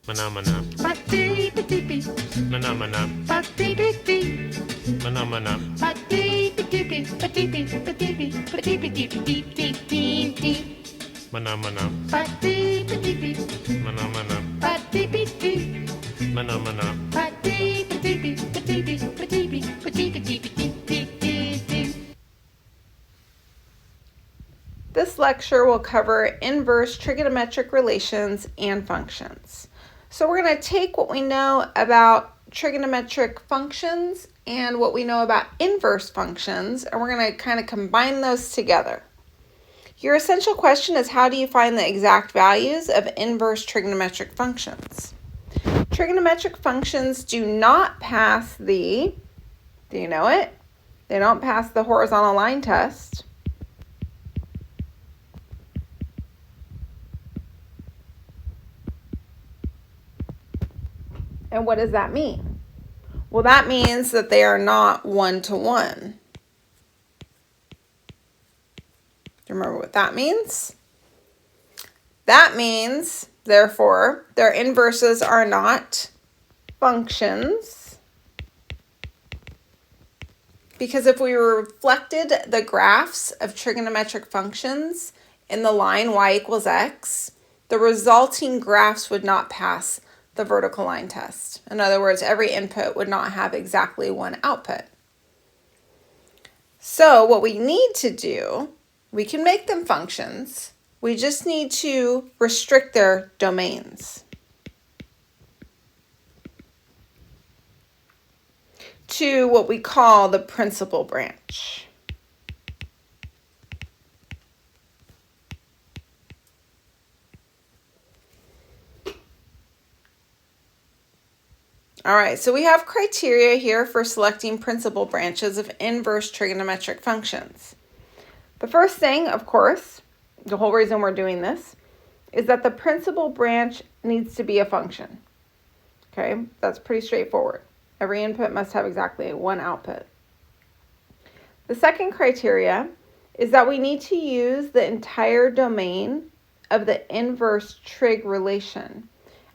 Mana mana. Mana mana. Mana mana. Mana mana. Mana mana. Mana mana. This lecture will cover inverse trigonometric relations and functions. So we're going to take what we know about trigonometric functions and what we know about inverse functions, and we're going to kind of combine those together. Your essential question is, how do you find the exact values of inverse trigonometric functions? Trigonometric functions do not pass the, do you know it? They don't pass the horizontal line test. And what does that mean? Well, that means that they are not one-to-one. Do you remember what that means? That means, therefore, their inverses are not functions. Because if we reflected the graphs of trigonometric functions in the line y equals x, the resulting graphs would not pass the vertical line test. In other words, every input would not have exactly one output. So what we need to do, we can make them functions. We just need to restrict their domains to what we call the principal branch. All right, so we have criteria here for selecting principal branches of inverse trigonometric functions. The first thing, of course, the whole reason we're doing this, is that the principal branch needs to be a function. Okay, that's pretty straightforward. Every input must have exactly one output. The second criteria is that we need to use the entire domain of the inverse trig relation.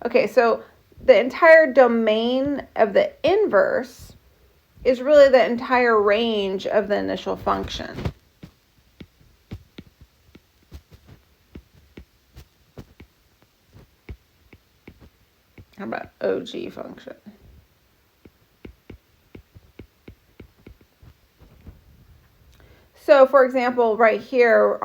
Okay, so the entire domain of the inverse is really the entire range of the initial function. How about OG function? So for example, right here,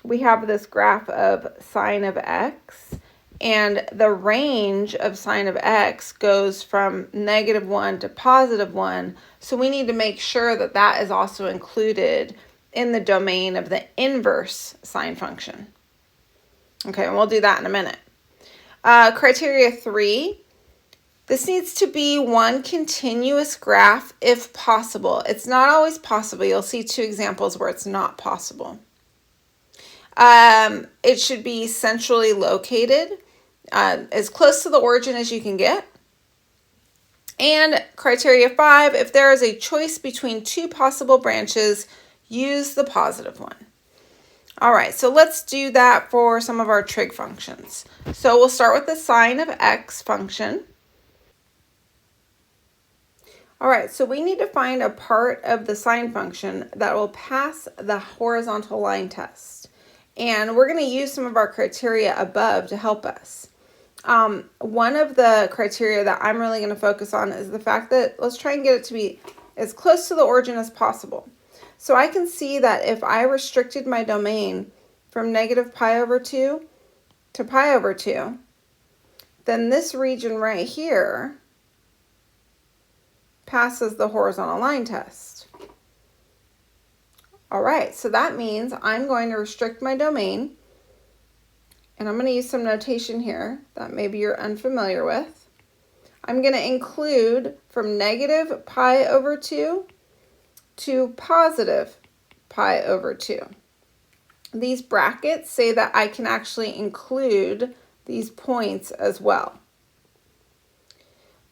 we have this graph of sine of x, and the range of sine of x goes from -1 to +1. So we need to make sure that that is also included in the domain of the inverse sine function. Okay, and we'll do that in a minute. Criteria 3, this needs to be one continuous graph if possible. It's not always possible. You'll see two examples where it's not possible. It should be centrally located, as close to the origin as you can get. And criteria 5, if there is a choice between two possible branches, use the positive one. All right, so let's do that for some of our trig functions. So we'll start with the sine of x function. All right, so we need to find a part of the sine function that will pass the horizontal line test. And we're going to use some of our criteria above to help us. One of the criteria that I'm really going to focus on is the fact that let's try and get it to be as close to the origin as possible. So I can see that if I restricted my domain from -π/2 to π/2, then this region right here passes the horizontal line test. All right, so that means I'm going to restrict my domain, and I'm going to use some notation here that maybe you're unfamiliar with. I'm going to include from -π/2 to +π/2. These brackets say that I can actually include these points as well.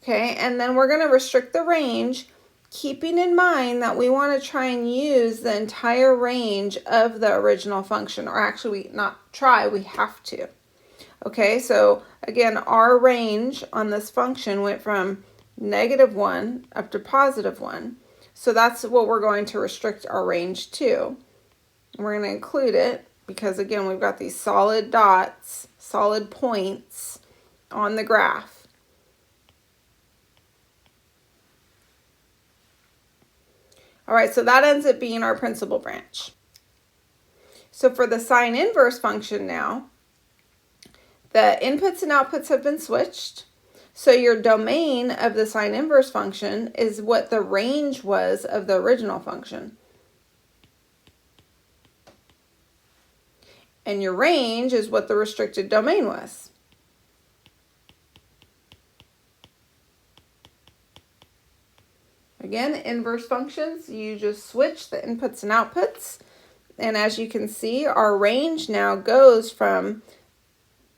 Okay, and then we're going to restrict the range, keeping in mind that we want to try and use the entire range of the original function, or actually not try, we have to. Okay, so again, our range on this function went from -1 up to +1. So that's what we're going to restrict our range to. And we're going to include it because, again, we've got these solid dots, solid points on the graph. All right, so that ends up being our principal branch. So for the sine inverse function now, the inputs and outputs have been switched. So your domain of the sine inverse function is what the range was of the original function. And your range is what the restricted domain was. Again, inverse functions, you just switch the inputs and outputs. And as you can see, our range now goes from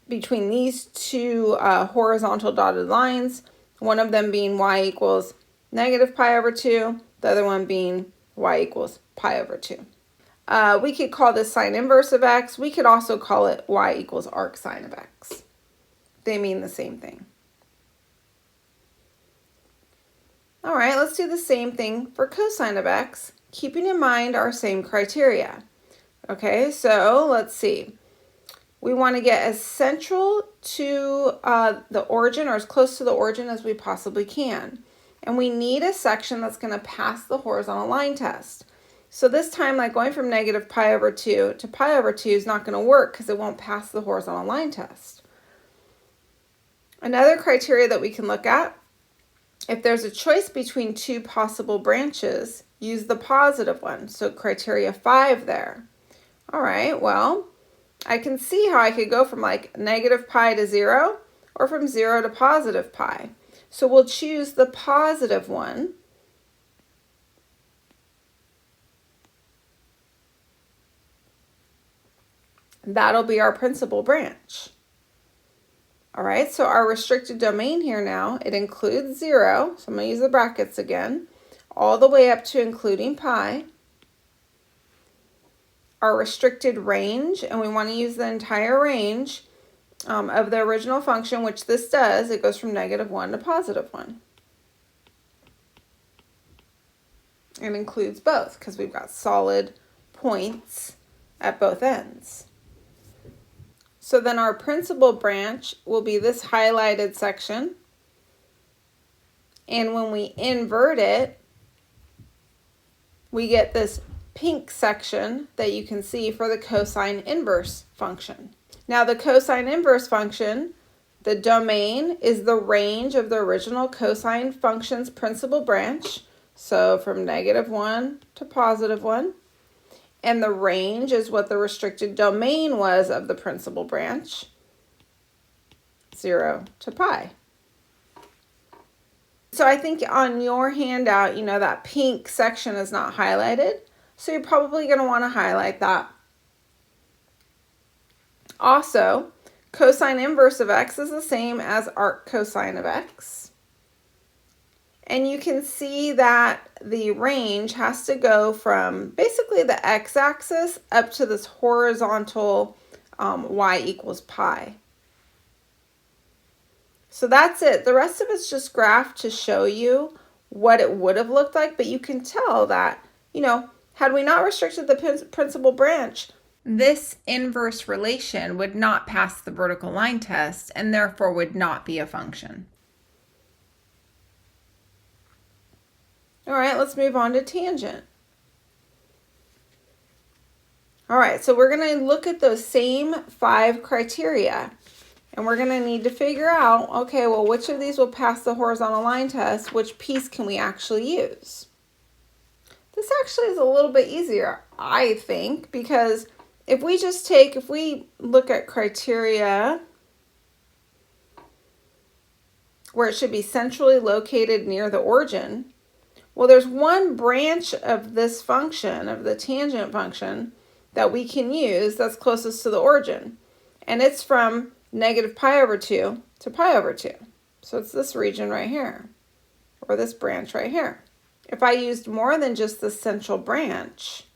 between these two horizontal dotted lines, one of them being y equals -pi/2, the other one being y equals pi/2. We could call this sine inverse of x. We could also call it y equals arc sine of x. They mean the same thing. All right, let's do the same thing for cosine of x, keeping in mind our same criteria. Okay, so let's see. We want to get as central to the origin or as close to the origin as we possibly can. And we need a section that's going to pass the horizontal line test. So this time, like going from -pi/2 to pi/2 is not going to work because it won't pass the horizontal line test. Another criteria that we can look at, if there's a choice between two possible branches, use the positive one. So criteria 5 there. All right, well, I can see how I could go from like -pi to 0 or from 0 to +pi. So we'll choose the positive one. That'll be our principal branch. All right, so our restricted domain here now, it includes 0, so I'm going to use the brackets again, all the way up to including pi. Our restricted range, and we want to use the entire range of the original function, which this does. It goes from -1 to +1. It includes both because we've got solid points at both ends. So then our principal branch will be this highlighted section. And when we invert it, we get this pink section that you can see for the cosine inverse function. Now the cosine inverse function, the domain is the range of the original cosine function's principal branch. So from -1 to +1. And the range is what the restricted domain was of the principal branch, 0 to pi. So I think on your handout, that pink section is not highlighted. So you're probably going to want to highlight that. Also, cosine inverse of x is the same as arc cosine of x. And you can see that the range has to go from basically the x-axis up to this horizontal y equals pi. So that's it. The rest of it's just graphed to show you what it would have looked like, but you can tell that, had we not restricted the principal branch, this inverse relation would not pass the vertical line test and therefore would not be a function. All right, let's move on to tangent. All right, so we're going to look at those same 5 criteria. And we're going to need to figure out, okay, well, which of these will pass the horizontal line test? Which piece can we actually use? This actually is a little bit easier, I think, because if we look at criteria where it should be centrally located near the origin, well, there's one branch of this function, of the tangent function, that we can use that's closest to the origin. And it's from -pi/2 to pi/2. So it's this region right here, or this branch right here. If I used more than just the central branch,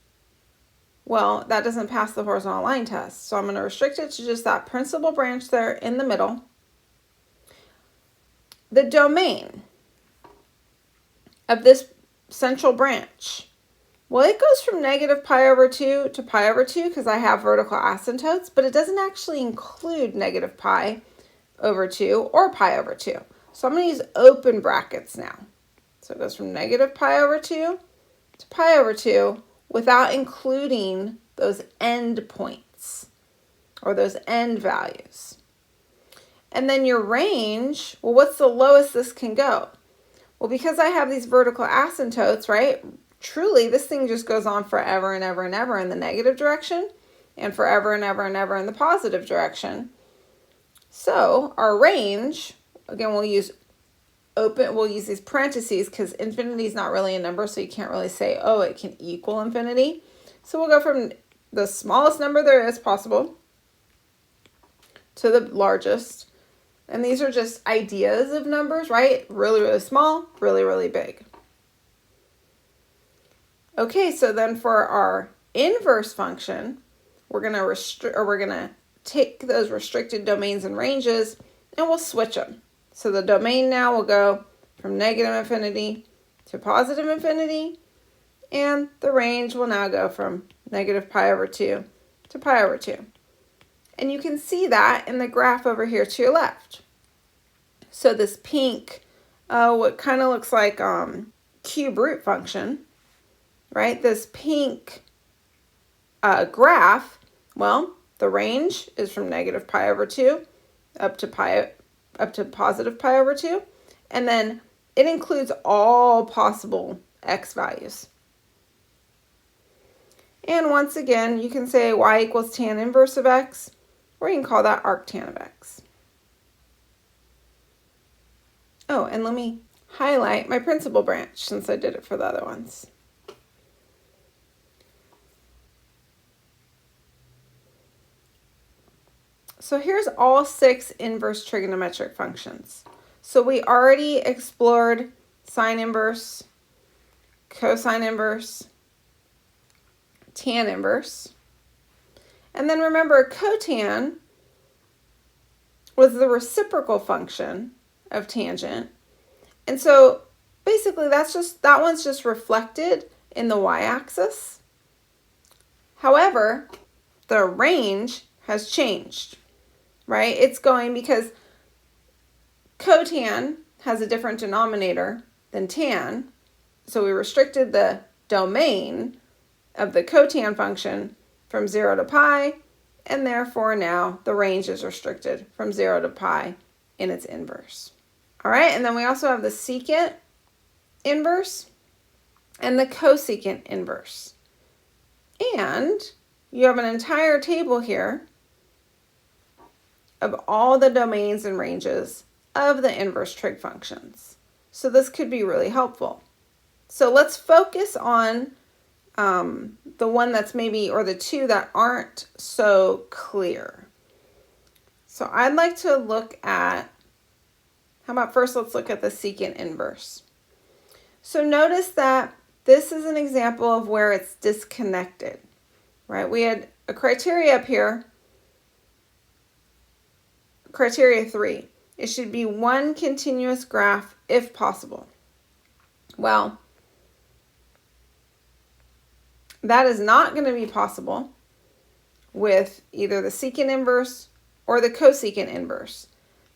well, that doesn't pass the horizontal line test. So I'm going to restrict it to just that principal branch there in the middle. The domain of this central branch, well, it goes from negative pi over 2 to pi over 2 because I have vertical asymptotes, but it doesn't actually include negative pi over 2 or pi over 2. So I'm going to use open brackets now. So it goes from negative pi over 2 to pi over 2 without including those end points or those end values. And then your range, well, what's the lowest this can go? Well, because I have these vertical asymptotes, right? Truly, this thing just goes on forever and ever and ever in the negative direction and forever and ever and ever in the positive direction. So our range, again, we'll use these parentheses because infinity is not really a number, so you can't really say, oh, it can equal infinity. So we'll go from the smallest number there is possible to the largest. And these are just ideas of numbers, right? Really, really small, really, really big. Okay, so then for our inverse function, we're going to take those restricted domains and ranges and we'll switch them. So the domain now will go from negative infinity to positive infinity, and the range will now go from negative pi over 2 to pi over 2. And you can see that in the graph over here to your left. So this pink, what kind of looks like cube root function, right? This pink graph, well, the range is from negative pi over 2 up to positive pi over 2. And then it includes all possible x values. And once again, you can say y equals tan inverse of x, or you can call that arctan of x. Oh, and let me highlight my principal branch since I did it for the other ones. So here's all 6 inverse trigonometric functions. So we already explored sine inverse, cosine inverse, tan inverse. And then remember, cotan was the reciprocal function of tangent. And so basically that one's just reflected in the y-axis. However, the range has changed, right? It's going because cotan has a different denominator than tan. So we restricted the domain of the cotan function from 0 to pi, and therefore now the range is restricted from 0 to pi in its inverse. All right, and then we also have the secant inverse and the cosecant inverse. And you have an entire table here of all the domains and ranges of the inverse trig functions. So this could be really helpful. So let's focus on the one that's maybe, or the two that aren't so clear. So I'd like to look at, how about first let's look at the secant inverse. So notice that this is an example of where it's disconnected, right? We had a criteria up here, criteria 3. It should be one continuous graph if possible. Well, that is not going to be possible with either the secant inverse or the cosecant inverse,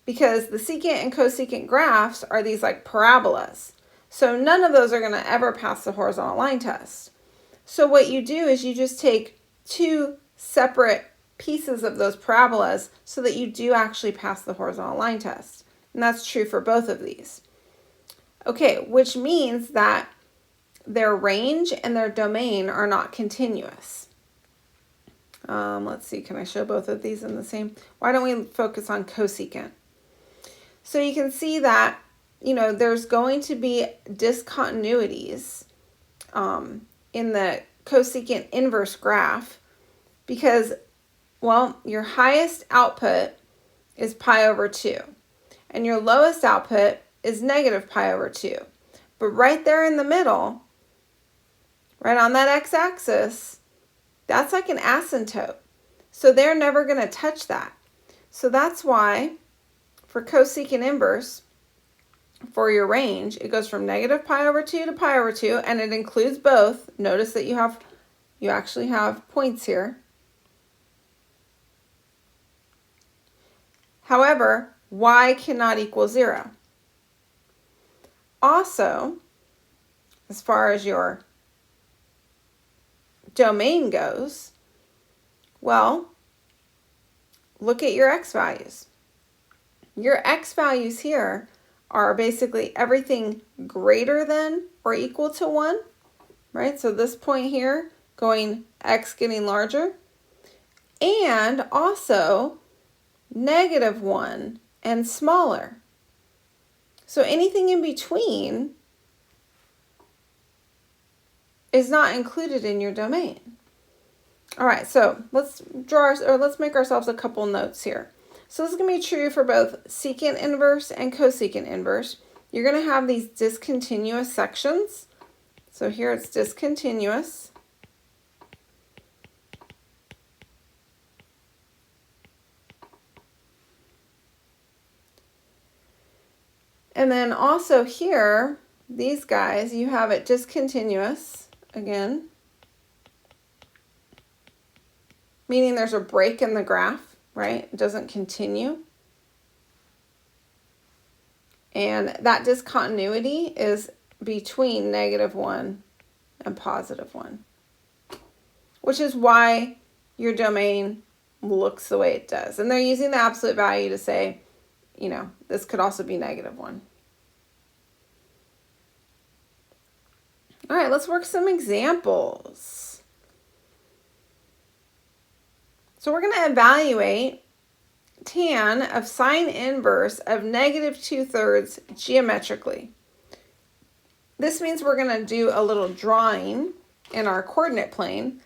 because the secant and cosecant graphs are these like parabolas. So none of those are going to ever pass the horizontal line test. So what you do is you just take two separate pieces of those parabolas so that you do actually pass the horizontal line test. And that's true for both of these. Okay, which means that their range and their domain are not continuous. Let's see, can I show both of these in the same? Why don't we focus on cosecant? So you can see that, there's going to be discontinuities in the cosecant inverse graph because, well, your highest output is pi over 2 and your lowest output is negative pi over 2. But right there in the middle, right on that x-axis, That's like an asymptote. So they're never going to touch that. So that's why for cosecant inverse, for your range, it goes from negative pi over 2 to pi over 2, and it includes both. Notice that you actually have points here. However, y cannot equal 0. Also, as far as your domain goes, well, look at your x values. Your x values here are basically everything greater than or equal to 1, right? So this point here, going x getting larger, and also -1 and smaller. So anything in between is not included in your domain. All right, so let's make ourselves a couple notes here. So this is going to be true for both secant inverse and cosecant inverse. You're going to have these discontinuous sections. So here it's discontinuous. And then also here, these guys, you have it discontinuous again, meaning there's a break in the graph, right? It doesn't continue. And that discontinuity is between -1 and +1, which is why your domain looks the way it does. And they're using the absolute value to say, you know, this could also be -1. All right, let's work some examples. So we're going to evaluate tan of sine inverse of -2/3 geometrically. This means we're going to do a little drawing in our coordinate plane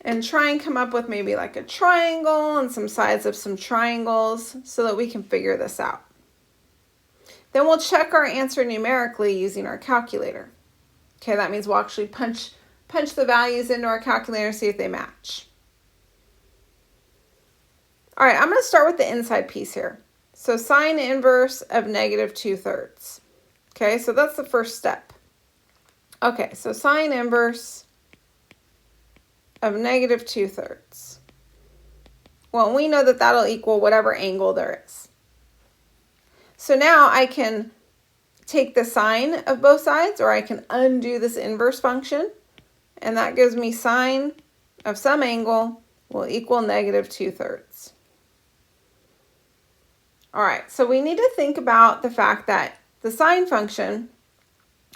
and try and come up with maybe like a triangle and some sides of some triangles so that we can figure this out. Then we'll check our answer numerically using our calculator. Okay, that means we'll actually punch the values into our calculator and see if they match. All right, I'm going to start with the inside piece here. So sine inverse of -2/3. Okay, so that's the first step. Okay, so sine inverse of -2/3. Well, we know that that'll equal whatever angle there is. So now I can take the sine of both sides, or I can undo this inverse function, and that gives me sine of some angle will equal -2/3. All right, so we need to think about the fact that the sine function,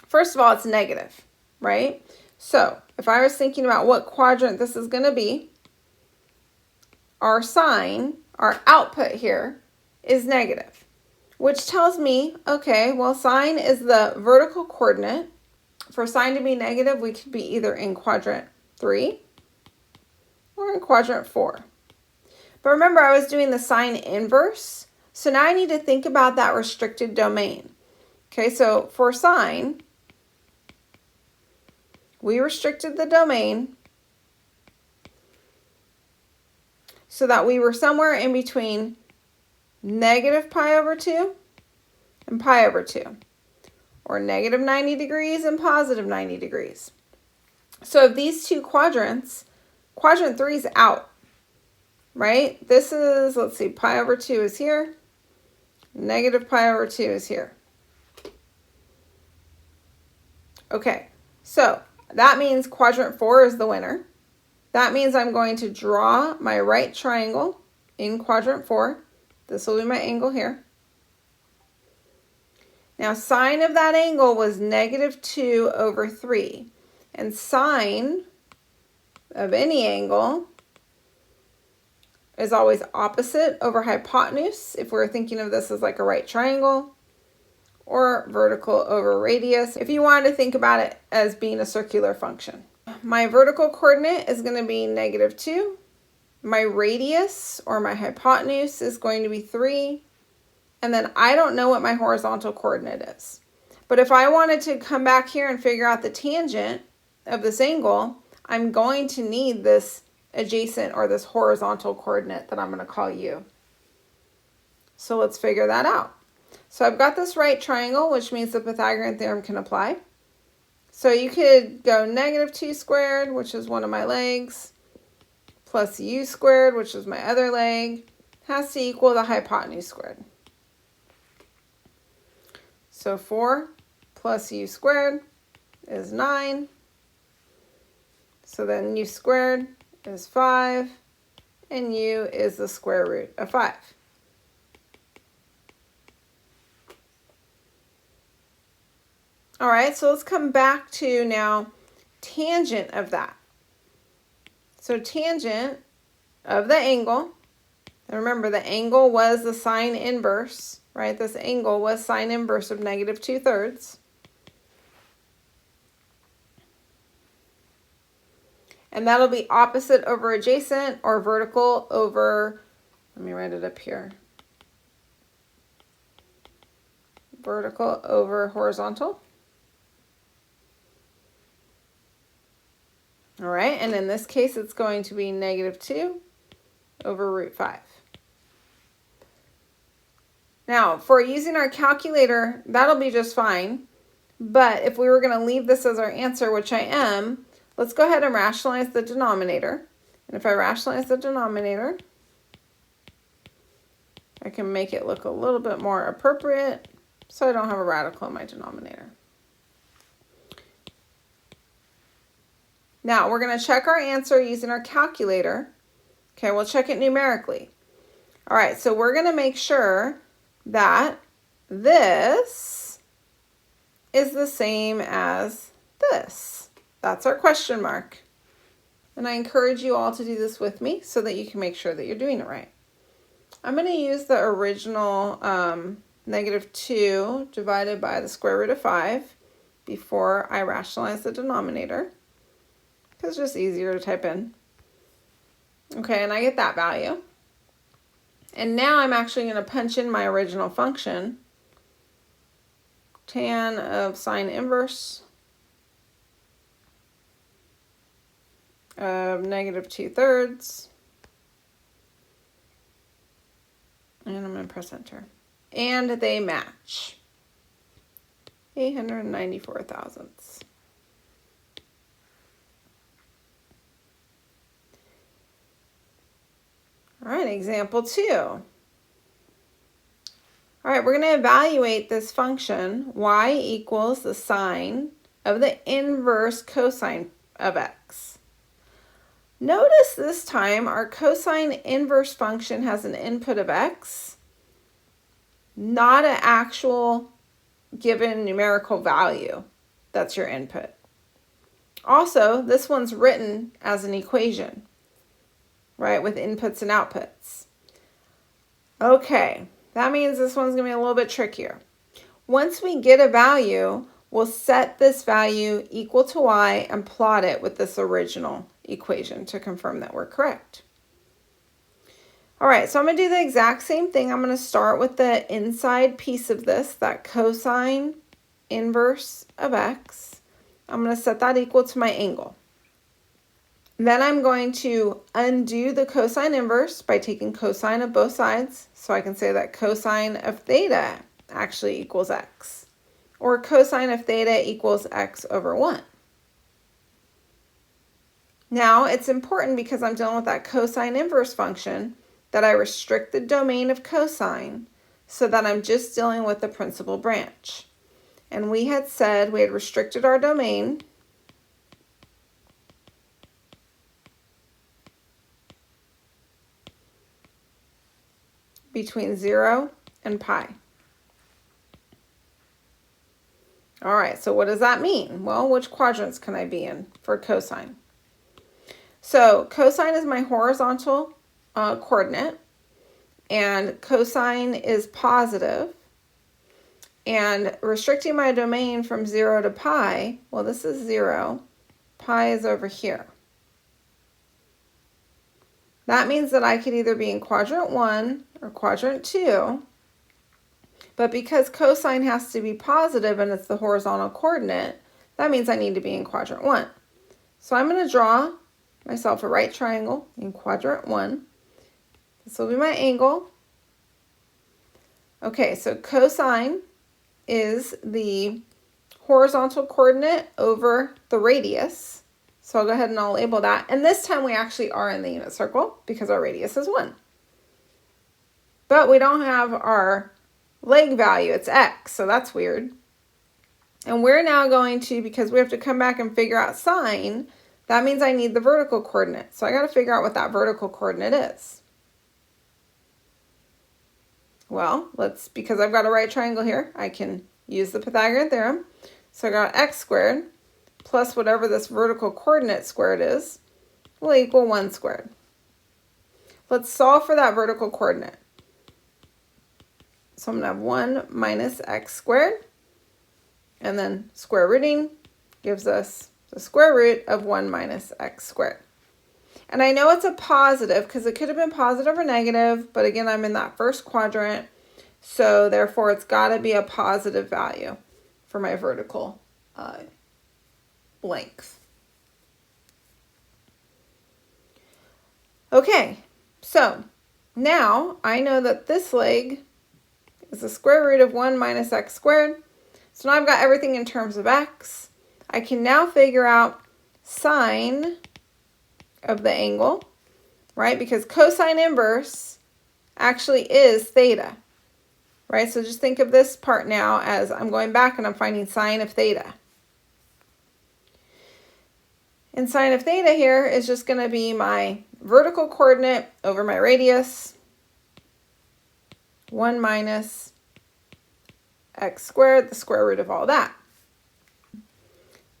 first of all, it's negative, right? So if I was thinking about what quadrant this is going to be, our sine, our output here, is negative, which tells me, okay, well, sine is the vertical coordinate. For sine to be negative, we could be either in quadrant 3 or in quadrant 4. But remember, I was doing the sine inverse, so now I need to think about that restricted domain. Okay, so for sine, we restricted the domain so that we were somewhere in between -pi/2 and pi/2, or -90 degrees and +90 degrees. So of these two quadrants, quadrant 3 is out, right? This is, let's see, pi/2 is here, -pi/2 is here. Okay, so that means quadrant 4 is the winner. That means I'm going to draw my right triangle in quadrant 4. This will be my angle here. Now, sine of that angle was -2/3. And sine of any angle is always opposite over hypotenuse, if we're thinking of this as like a right triangle, or vertical over radius, if you wanted to think about it as being a circular function. My vertical coordinate is going to be -2. My radius, or my hypotenuse, is going to be 3. And then I don't know what my horizontal coordinate is. But if I wanted to come back here and figure out the tangent of this angle, I'm going to need this adjacent or this horizontal coordinate that I'm going to call u. So let's figure that out. So I've got this right triangle, which means the Pythagorean theorem can apply. So you could go negative 2 squared, which is one of my legs, plus u squared, which is my other leg, has to equal the hypotenuse squared. So 4 plus u squared is 9. So then u squared is 5, and u is the square root of 5. All right, so let's come back to now tangent of that. So tangent of the angle, and remember the angle was the sine inverse, right? This angle was sine inverse of negative 2/3. And that'll be opposite over adjacent or vertical over, let me write it up here, vertical over horizontal. All right, and in this case, it's going to be negative 2 over root 5. Now, for using our calculator, that'll be just fine. But if we were going to leave this as our answer, which I am, let's go ahead and rationalize the denominator. And if I rationalize the denominator, I can make it look a little bit more appropriate so I don't have a radical in my denominator. Now, we're going to check our answer using our calculator. Okay, we'll check it numerically. All right, so we're going to make sure that this is the same as this. That's our question mark. And I encourage you all to do this with me so that you can make sure that you're doing it right. I'm going to use the original negative 2 divided by the square root of 5 before I rationalize the denominator, because it's just easier to type in. Okay, and I get that value. And now I'm actually going to punch in my original function, tan of sine inverse of negative 2/3. And I'm going to press enter. And they match. 894 thousandths. All right, example 2. All right, we're going to evaluate this function, y equals the sine of the inverse cosine of x. Notice this time our cosine inverse function has an input of x, not an actual given numerical value that's your input. Also, this one's written as an equation, right, with inputs and outputs. Okay, that means this one's going to be a little bit trickier. Once we get a value, we'll set this value equal to y and plot it with this original equation to confirm that we're correct. All right, so I'm going to do the exact same thing. I'm going to start with the inside piece of this, that cosine inverse of x. I'm going to set that equal to my angle. Then I'm going to undo the cosine inverse by taking cosine of both sides. So I can say that cosine of theta actually equals x. Or cosine of theta equals x over 1. Now it's important, because I'm dealing with that cosine inverse function, that I restrict the domain of cosine so that I'm just dealing with the principal branch. And we had said we had restricted our domain between 0 and pi. All right, so what does that mean? Well, which quadrants can I be in for cosine? So cosine is my horizontal coordinate, and cosine is positive. And restricting my domain from 0 to pi, well, this is 0. Pi is over here. That means that I could either be in quadrant 1 or quadrant 2. But because cosine has to be positive and it's the horizontal coordinate, that means I need to be in quadrant 1. So I'm going to draw myself a right triangle in quadrant 1. This will be my angle. Okay, so cosine is the horizontal coordinate over the radius. So I'll go ahead and I'll label that. And this time we actually are in the unit circle because our radius is 1. But we don't have our leg value, it's x, so that's weird. And we're now going to, because we have to come back and figure out sine, that means I need the vertical coordinate. So I got to figure out what that vertical coordinate is. Well, because I've got a right triangle here, I can use the Pythagorean theorem. So I got x squared plus whatever this vertical coordinate squared is will equal 1 squared. Let's solve for that vertical coordinate. So I'm going to have 1 minus x squared, and then square rooting gives us the square root of 1 minus x squared. And I know it's a positive because it could have been positive or negative, but again, I'm in that first quadrant, so therefore it's got to be a positive value for my vertical length. Okay, so now I know that this leg is the square root of 1 minus x squared. So now I've got everything in terms of x. I can now figure out sine of the angle, right? Because cosine inverse actually is theta, right? So just think of this part now as I'm going back and I'm finding sine of theta. And sine of theta here is just going to be my vertical coordinate over my radius, 1 minus x squared, the square root of all that.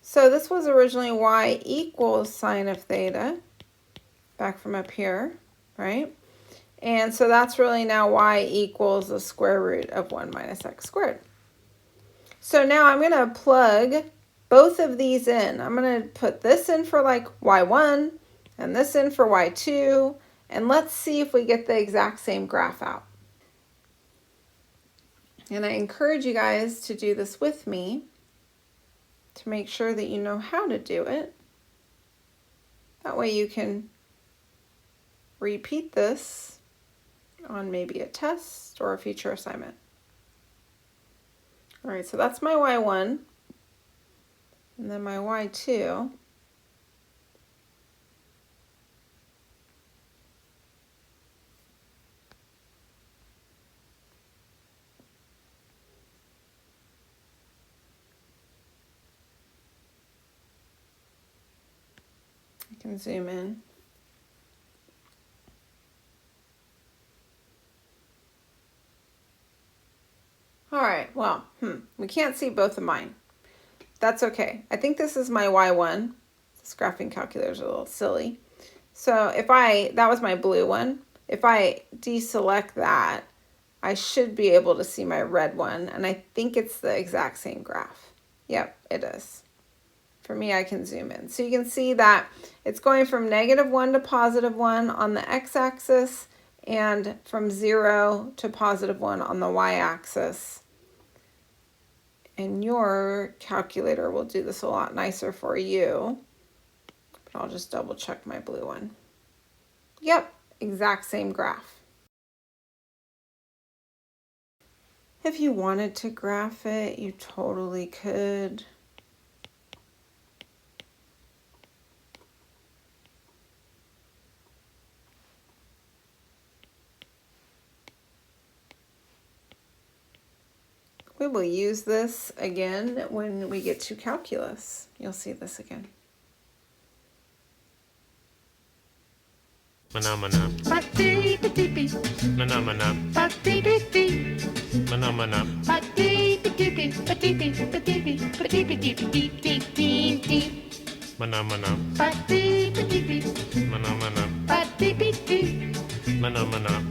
So this was originally y equals sine of theta, back from up here, right? And so that's really now y equals the square root of 1 minus x squared. So now I'm going to plug both of these in. I'm going to put this in for like y1 and this in for y2, and let's see if we get the exact same graph out. And I encourage you guys to do this with me to make sure that you know how to do it. That way you can repeat this on maybe a test or a future assignment. All right, so that's my y1, and then my y2. I can zoom in. All right, well, we can't see both of mine. That's okay. I think this is my y1. This graphing calculator is a little silly. So that was my blue one. If I deselect that, I should be able to see my red one, and I think it's the exact same graph. Yep, it is. For me, I can zoom in. So you can see that it's going from -1 to +1 on the x-axis, and from 0 to +1 on the y-axis. And your calculator will do this a lot nicer for you. But I'll just double check my blue one. Yep, exact same graph. If you wanted to graph it, you totally could. We will use this again when we get to calculus. You'll see this again. Mana mana. Mana mana. Mana mana. Mana mana. Mana mana. Mana mana.